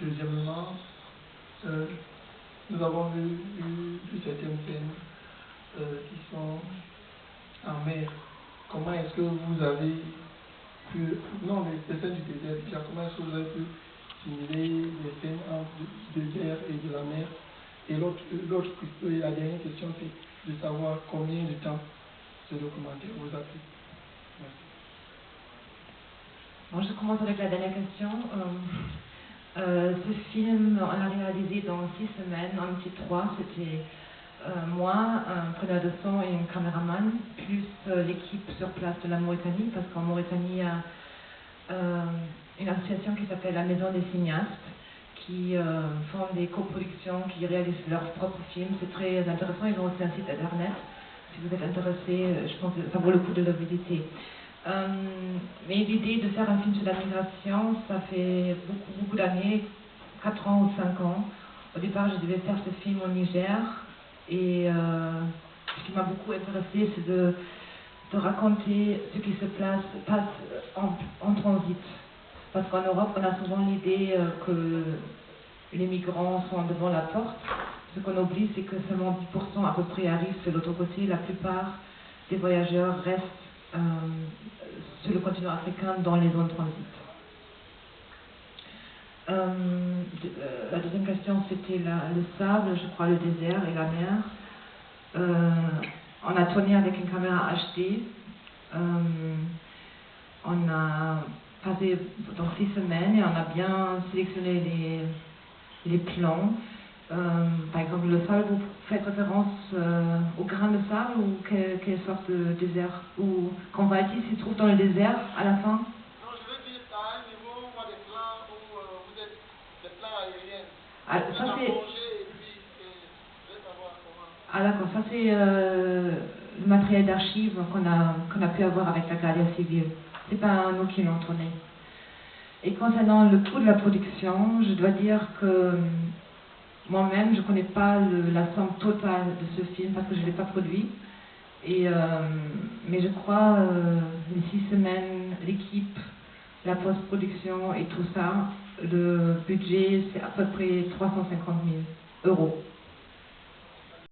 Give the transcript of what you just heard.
Deuxièmement, nous avons vu certaines scènes qui sont en mer. Comment est-ce que vous avez pu, non, les scènes du désert, déjà, comment est-ce que vous avez pu simuler les scènes du désert et de la mer? Et la dernière question, c'est de savoir combien de temps ce documentaire vous a pris. Merci. Bon, je commence avec la dernière question. Ce film, on l'a réalisé dans 6 semaines. On était 3, c'était moi, un preneur de son et un caméraman, plus l'équipe sur place de la Mauritanie, parce qu'en Mauritanie, il y a une association qui s'appelle la Maison des cinéastes, qui font des coproductions, qui réalisent leurs propres films. C'est très intéressant, ils ont aussi un site internet. Si vous êtes intéressé, je pense que ça vaut le coup de le visiter. Mais l'idée de faire un film sur la migration, ça fait beaucoup d'années, 4 ans ou 5 ans. Au départ, je devais faire ce film au Niger, et ce qui m'a beaucoup intéressé, c'est de raconter ce qui se passe en transit. Parce qu'en Europe, on a souvent l'idée que les migrants sont devant la porte. Ce qu'on oublie, c'est que seulement 10% à peu près arrivent de l'autre côté. La plupart des voyageurs restent sur le continent africain dans les zones transit. La deuxième question, c'était le sable, je crois, le désert et la mer. On a tourné avec une caméra HD. On a passé donc 6 semaines et on a bien sélectionné les plans. Par exemple, le sable, vous faites référence au grain de sable ou quelle sorte de désert? Ou quand Vaïti se trouve dans le désert à la fin? Non, je veux dire à un niveau des plans où vous êtes des plans aériens. Ah, ça c'est. Je veux savoir comment. Ah d'accord, ça c'est le matériel d'archives qu'on a pu avoir avec la Guardia Civile. C'est pas nous qui l'ont tourné. Et concernant le coût de la production, je dois dire que moi-même, je ne connais pas la somme totale de ce film parce que je ne l'ai pas produit. Mais je crois les 6 semaines, l'équipe, la post-production et tout ça, le budget c'est à peu près 350 000 €.